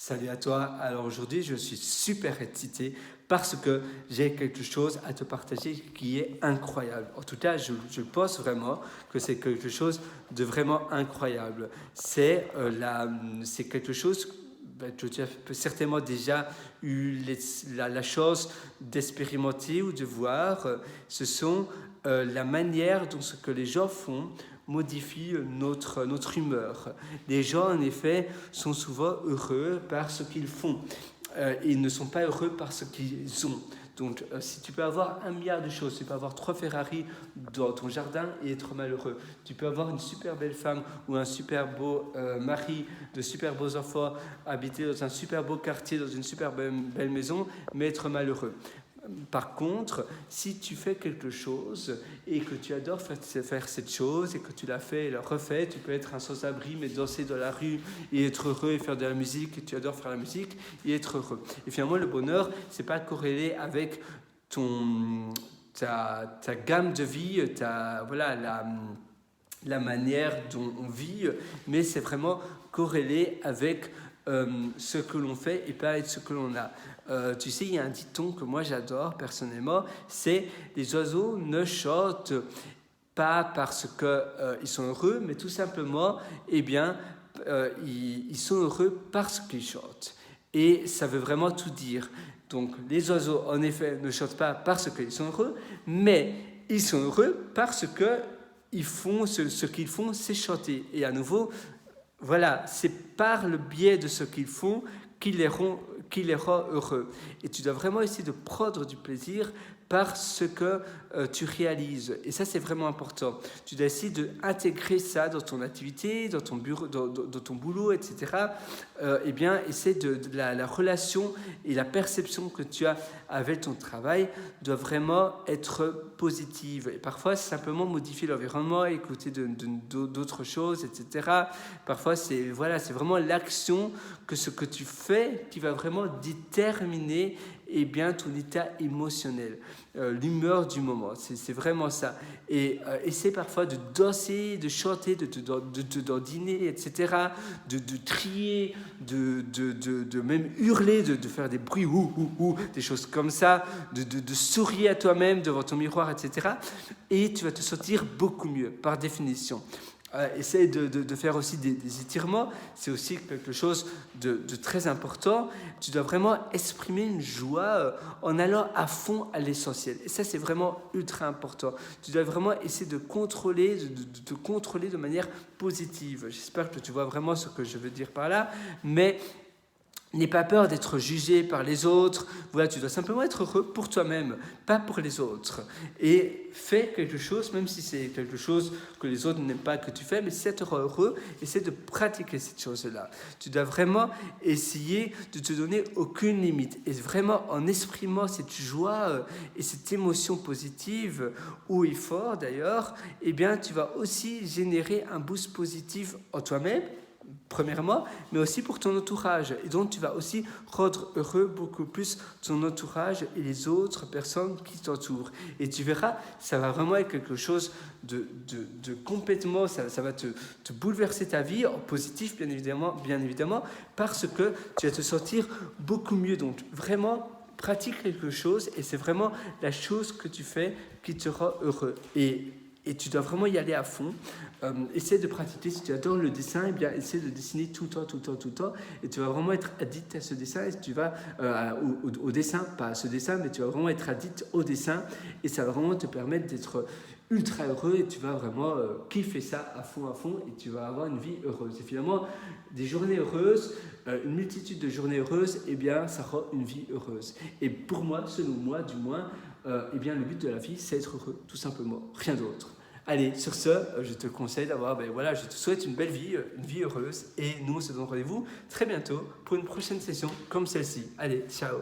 Salut à toi. Alors aujourd'hui, je suis super excité parce que j'ai quelque chose à te partager qui est incroyable. En tout cas, je pense vraiment que c'est quelque chose de vraiment incroyable. C'est quelque chose que tu as certainement déjà eu la chance d'expérimenter ou de voir. Ce sont la manière dont ce que les gens font modifie notre humeur. Les gens, en effet, sont souvent heureux par ce qu'ils font. Ils ne sont pas heureux par ce qu'ils ont. Donc, si tu peux avoir 1 milliard de choses, tu peux avoir 3 Ferrari dans ton jardin et être malheureux. Tu peux avoir une super belle femme ou un super beau mari, de super beaux enfants, habiter dans un super beau quartier, dans une super belle maison, mais être malheureux. Par contre, si tu fais quelque chose et que tu adores faire cette chose et que tu l'as fait et la refait, tu peux être un sans-abri mais danser dans la rue et être heureux et faire de la musique, et tu adores faire la musique et être heureux. Et finalement, le bonheur, c'est pas corrélé avec ta gamme de vie, la manière dont on vit, mais c'est vraiment corrélé avec ce que l'on fait et pas avec ce que l'on a. Tu sais, il y a un dicton que moi j'adore personnellement, c'est les oiseaux ne chantent pas parce qu'ils sont heureux, mais tout simplement, eh bien, ils sont heureux parce qu'ils chantent. Et ça veut vraiment tout dire. Donc les oiseaux, en effet, ne chantent pas parce qu'ils sont heureux, mais ils sont heureux parce que ils font ce qu'ils font, c'est chanter. Et à nouveau, voilà, c'est par le biais de ce qu'ils font qu'ils les rend heureux. Et tu dois vraiment essayer de prendre du plaisir par ce que tu réalises. Et ça, c'est vraiment important. Tu dois essayer d'intégrer ça dans ton activité, dans ton bureau, dans ton boulot, etc. Eh bien, essaie de la relation et la perception que tu as avec ton travail doit vraiment être positive. Et parfois, c'est simplement modifier l'environnement, écouter d'autres choses, etc. Parfois, c'est vraiment l'action que ce que tu fais qui va vraiment déterminer bien ton état émotionnel, l'humeur du moment. C'est vraiment ça. Et essaie parfois de danser, de chanter, de dandiner, etc., de trier, de même hurler, de faire des bruits, des choses comme ça, de sourire à toi-même devant ton miroir, etc. Et tu vas te sentir beaucoup mieux, par définition. Essaye de faire aussi des étirements, c'est aussi quelque chose de très important. Tu dois vraiment exprimer une joie en allant à fond à l'essentiel. Et ça, c'est vraiment ultra important. Tu dois vraiment essayer de contrôler, de te contrôler de manière positive. J'espère que tu vois vraiment ce que je veux dire par là, mais n'aie pas peur d'être jugé par les autres. Voilà, tu dois simplement être heureux pour toi-même, pas pour les autres. Et fais quelque chose, même si c'est quelque chose que les autres n'aiment pas que tu fais, mais si ça te rend heureux, essaie de pratiquer cette chose-là. Tu dois vraiment essayer de te donner aucune limite. Et vraiment, en exprimant cette joie et cette émotion positive, haut et fort d'ailleurs, eh bien, tu vas aussi générer un boost positif en toi-même, premièrement, mais aussi pour ton entourage. Et donc, tu vas aussi rendre heureux beaucoup plus ton entourage et les autres personnes qui t'entourent. Et tu verras, ça va vraiment être quelque chose de complètement, ça va te bouleverser ta vie, en positif, bien évidemment, parce que tu vas te sentir beaucoup mieux. Donc, vraiment, pratique quelque chose et c'est vraiment la chose que tu fais qui te rend heureux. Et tu dois vraiment y aller à fond. Essaie de pratiquer. Si tu adores le dessin, eh bien, essaie de dessiner tout le temps. Et tu vas vraiment être addict à ce dessin. Et tu vas au dessin, pas à ce dessin, mais tu vas vraiment être addict au dessin. Et ça va vraiment te permettre d'être ultra heureux. Et tu vas vraiment kiffer ça à fond. Et tu vas avoir une vie heureuse. Et finalement, des journées heureuses, une multitude de journées heureuses, eh bien, ça rend une vie heureuse. Et pour moi, selon moi, du moins, eh bien, le but de la vie, c'est être heureux, tout simplement, rien d'autre. Allez, sur ce, je te conseille d'avoir, je te souhaite une belle vie, une vie heureuse, et nous, on se donne rendez-vous très bientôt pour une prochaine session comme celle-ci. Allez, ciao!